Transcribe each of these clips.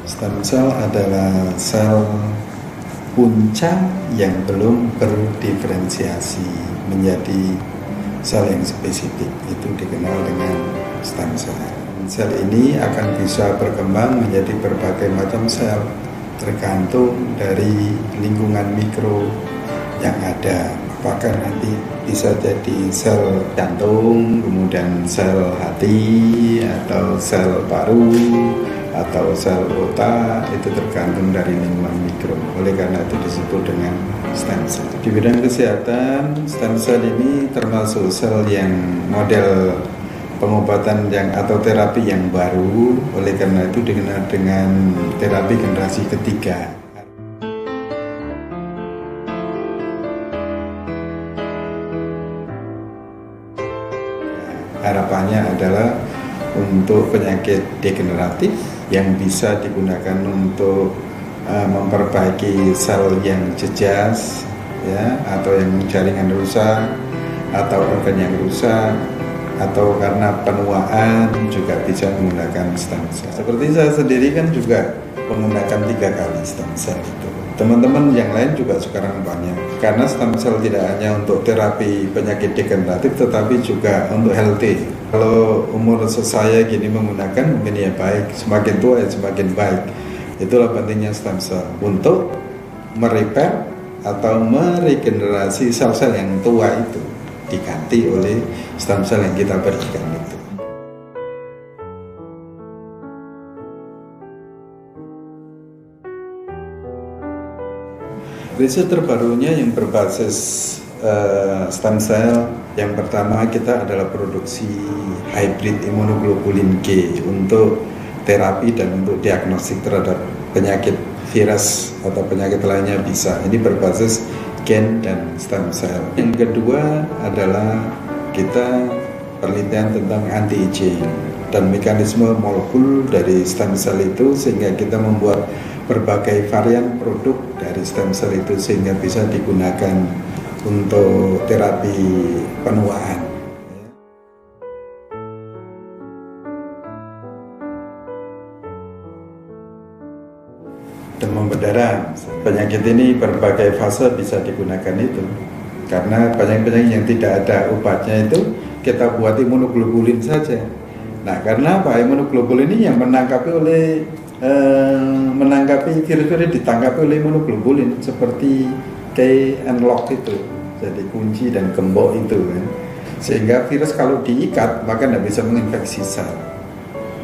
Stem cell adalah sel punca yang belum berdiferensiasi menjadi sel yang spesifik, itu dikenal dengan stem cell. Sel ini akan bisa berkembang menjadi berbagai macam sel tergantung dari lingkungan mikro yang ada. Apakah nanti bisa jadi sel jantung, kemudian sel hati, atau sel paru, atau sel otak, itu tergantung dari lingkungan mikro. Oleh karena itu disebut dengan stem cell. Di bidang kesehatan, stem cell ini termasuk sel yang model pengobatan yang atau terapi yang baru. Oleh karena itu dikenal dengan terapi generasi ketiga. Harapannya adalah untuk penyakit degeneratif yang bisa digunakan untuk memperbaiki sel yang jejas, ya, atau yang jaringan rusak, atau organ yang rusak, atau karena penuaan juga bisa menggunakan stem cell. Seperti saya sendiri kan juga menggunakan 3 kali stem cell itu. Teman-teman yang lain juga sekarang banyak, karena stem cell tidak hanya untuk terapi penyakit degeneratif tetapi juga untuk healthy. Kalau umur saya gini menggunakan mungkin ya baik, semakin tua ya semakin baik. Itulah pentingnya stem cell untuk merepair atau meregenerasi sel-sel yang tua itu, diganti oleh stem cell yang kita berikan itu. Riset terbarunya yang berbasis stem cell, yang pertama kita adalah produksi hybrid immunoglobulin G untuk terapi dan untuk diagnostik terhadap penyakit virus atau penyakit lainnya bisa. Ini berbasis gen dan stem cell. Yang kedua adalah kita penelitian tentang anti-aging dan mekanisme molekul dari stem cell itu, sehingga kita membuat berbagai varian produk dari stem cell itu sehingga bisa digunakan untuk terapi penuaan. Demam berdarah, penyakit ini berbagai fase bisa digunakan itu, karena penyakit-penyakit yang tidak ada obatnya itu kita buat imunoglobulin saja. Nah, karena apa? Imunoglobulin ini yang menangkapi virus-virus ditangkapi oleh imunoglobulin seperti key and lock itu, jadi kunci dan gembok itu kan. Sehingga virus kalau diikat maka tidak bisa menginfeksi sel.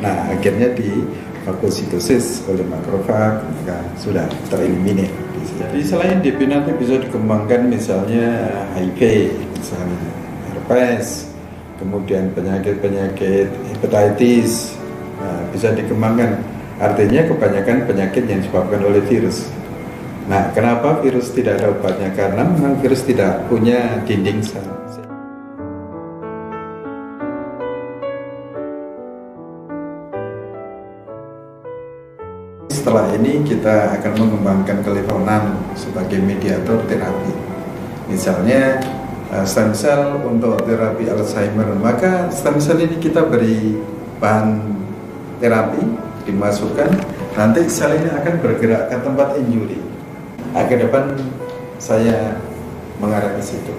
Nah, akhirnya di fagositosis oleh makrofag maka sudah tereliminir. Jadi selain DP nanti bisa dikembangkan misalnya HIV, misalnya herpes, kemudian penyakit-penyakit hepatitis, bisa dikembangkan. Artinya kebanyakan penyakit yang disebabkan oleh virus. Nah, kenapa virus tidak ada obatnya? Karena memang virus tidak punya dinding sel. Setelah ini kita akan mengembangkan ke level nano sebagai mediator terapi. Misalnya stem cell untuk terapi Alzheimer, maka stem cell ini kita beri bahan terapi, dimasukkan, nanti sel ini akan bergerak ke tempat injury. Ke depan saya mengarah ke situ.